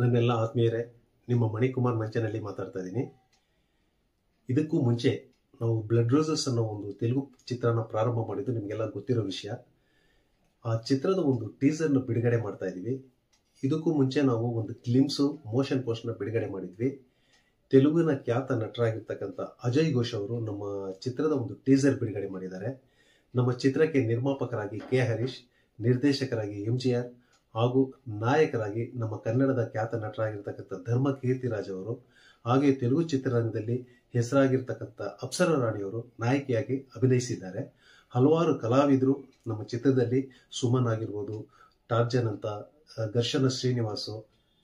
ನನ್ನೆಲ್ಲ ಆತ್ಮೀಯರೇ, ನಿಮ್ಮ ಮಣಿಕುಮಾರ್ ಮಂಚನಹಳ್ಳಿ ಮಾತಾಡ್ತಾ ಇದ್ದೀನಿ. ಇದಕ್ಕೂ ಮುಂಚೆ ನಾವು ಬ್ಲಡ್ ರೋಸಸ್ ಅನ್ನೋ ಒಂದು ತೆಲುಗು ಚಿತ್ರನ ಪ್ರಾರಂಭ ಮಾಡಿದ್ದು ನಿಮಗೆಲ್ಲ ಗೊತ್ತಿರೋ ವಿಷಯ. ಆ ಚಿತ್ರದ ಒಂದು ಟೀಸರ್ನ ಬಿಡುಗಡೆ ಮಾಡ್ತಾ ಇದ್ದೀವಿ. ಇದಕ್ಕೂ ಮುಂಚೆ ನಾವು ಒಂದು ಗ್ಲಿಮ್ಸು ಮೋಷನ್ ಪೋಸ್ಟ್ನ ಬಿಡುಗಡೆ ಮಾಡಿದ್ವಿ. ತೆಲುಗಿನ ಖ್ಯಾತ ನಟರಾಗಿರ್ತಕ್ಕಂಥ ಅಜಯ್ ಘೋಷ್ ಅವರು ನಮ್ಮ ಚಿತ್ರದ ಒಂದು ಟೀಸರ್ ಬಿಡುಗಡೆ ಮಾಡಿದ್ದಾರೆ. ನಮ್ಮ ಚಿತ್ರಕ್ಕೆ ನಿರ್ಮಾಪಕರಾಗಿ ಕೆ ಹರೀಶ್, ನಿರ್ದೇಶಕರಾಗಿ MGR ಹಾಗೂ ನಾಯಕರಾಗಿ ನಮ್ಮ ಕನ್ನಡದ ಖ್ಯಾತ ನಟರಾಗಿರ್ತಕ್ಕಂಥ ಧರ್ಮ ಕೀರ್ತಿರಾಜ್ ಅವರು, ಹಾಗೆ ತೆಲುಗು ಚಿತ್ರರಂಗದಲ್ಲಿ ಹೆಸರಾಗಿರ್ತಕ್ಕಂಥ ಅಪ್ಸರಾ ರಾಣಿಯವರು ನಾಯಕಿಯಾಗಿ ಅಭಿನಯಿಸಿದ್ದಾರೆ. ಹಲವಾರು ಕಲಾವಿದರು ನಮ್ಮ ಚಿತ್ರದಲ್ಲಿ, ಸುಮನ್ ಆಗಿರ್ಬೋದು, ಟಾರ್ಜನ್ ಅಂತ, ಘರ್ಷಣ ಶ್ರೀನಿವಾಸು,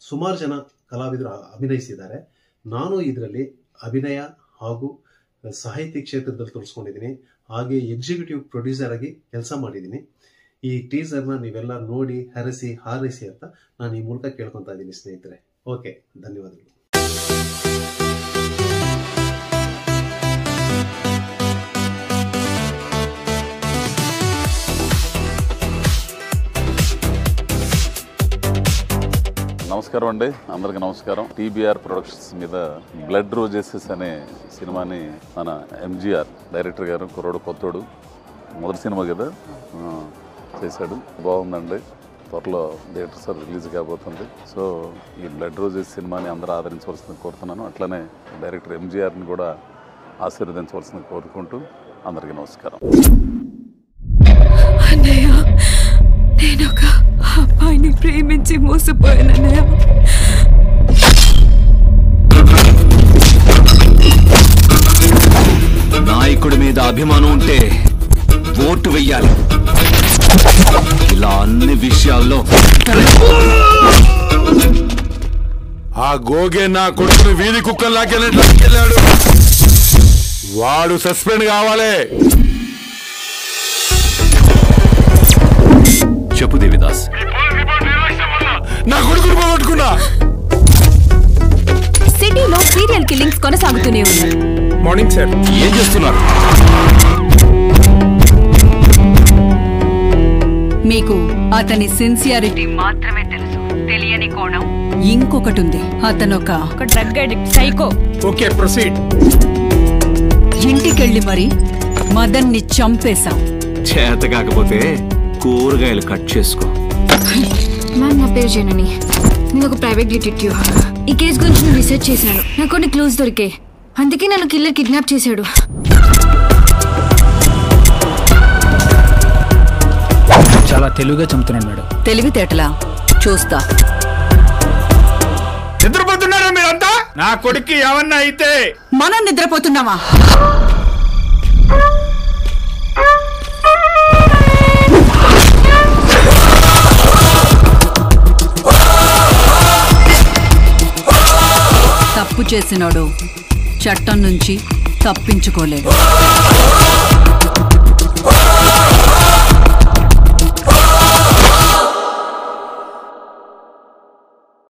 ಸುಮಾರು ಜನ ಕಲಾವಿದರು ಅಭಿನಯಿಸಿದ್ದಾರೆ. ನಾನು ಇದರಲ್ಲಿ ಅಭಿನಯ ಹಾಗೂ ಸಾಹಿತ್ಯ ಕ್ಷೇತ್ರದಲ್ಲಿ ತೋರಿಸ್ಕೊಂಡಿದ್ದೀನಿ. ಹಾಗೆ ಎಕ್ಸಿಕ್ಯೂಟಿವ್ ಪ್ರೊಡ್ಯೂಸರ್ ಆಗಿ ಕೆಲಸ ಮಾಡಿದ್ದೀನಿ. ಈ ಟೀಸರ್ನ ನೀವೆಲ್ಲ ನೋಡಿ ಹರಸಿ ಹಾರೈಸಿ ಅಂತ ನಾನು ಈ ಮೂಲಕ ಕೇಳ್ಕೊತಾ ಇದ್ದೀನಿ ಸ್ನೇಹಿತರೆ. ಓಕೆ, ಧನ್ಯವಾದಗಳು. నమస్కారం అండి, అందరికీ నమస్కారం. TBR ప్రొడక్షన్స్ మీద బ్లడ్ రోజెస్ అనే సినిమాని మన MGR డైరెక్టర్ గారు, కుర్రోడు కొత్తోడు, మొదటి సినిమా కదా చేశాడు. బాగుందండి. త్వరలో థియేటర్స్ రిలీజ్ కాబోతుంది. సో ఈ బ్లడ్ రోజెస్ సినిమాని అందరూ ఆదరించవలసింది కోరుతున్నాను. అట్లనే డైరెక్టర్ MGRని కూడా ఆశీర్వదించవలసింది కోరుకుంటూ అందరికీ నమస్కారం. నేను ఒక అబ్బాయిని ప్రేమించి మోసపోయానన్నయ్య. నాయకుడి మీద అభిమానం ఉంటే ఓటు వెయ్యాలి. ఇలా అన్ని విషయాల్లో ఆ గోగే నా కొడుకుని వీధి కుక్కల్లాకెళ్ళాడు. వాడు సస్పెండ్ కావాలి. చెప్పు దేవిదాస్. నా కొడుకుని పోగొట్టుకున్నా. సిటీలో సీరియల్ కిల్లింగ్స్ కొనసాగుతూనే ఉన్నాయి. Morning sir. ఏం చేస్తున్నారు? మీకు అతని సిన్సియారిటీ మాత్రమే తెలుసు. తెలియని కోణం ఇంకొకటి ఉంది. అతను ఒక drug addict psycho. Okay, proceed. ఇంటికెళ్ళి మరి మదన్ ని చంపేశాం. చేత కాకపోతే కూరగాయలు కట్ చేసుకో. మ్యామ్, నా పేరు జనని. నేను ఒక ప్రైవేట్ డిటెక్టివ్. ఈ కేసు గురించి నేను రీసెర్చ్ చేశాను. నాకు కొన్ని క్లూస్ దొరికాయి. అందుకే నన్ను కిల్లర్ కిడ్నాప్ చేశాడు. చాలా తెలుగుగా చంపుతున్నాడు మేడం. తెలివితేటలా చూస్తా. నిద్రపోతున్నారా మీరంతా? నా కొడుక్కి ఏమన్నా అయితే మనం నిద్రపోతున్నావా? తప్పు చేసినాడు చట్టం నుంచి తప్పించుకోలేడు.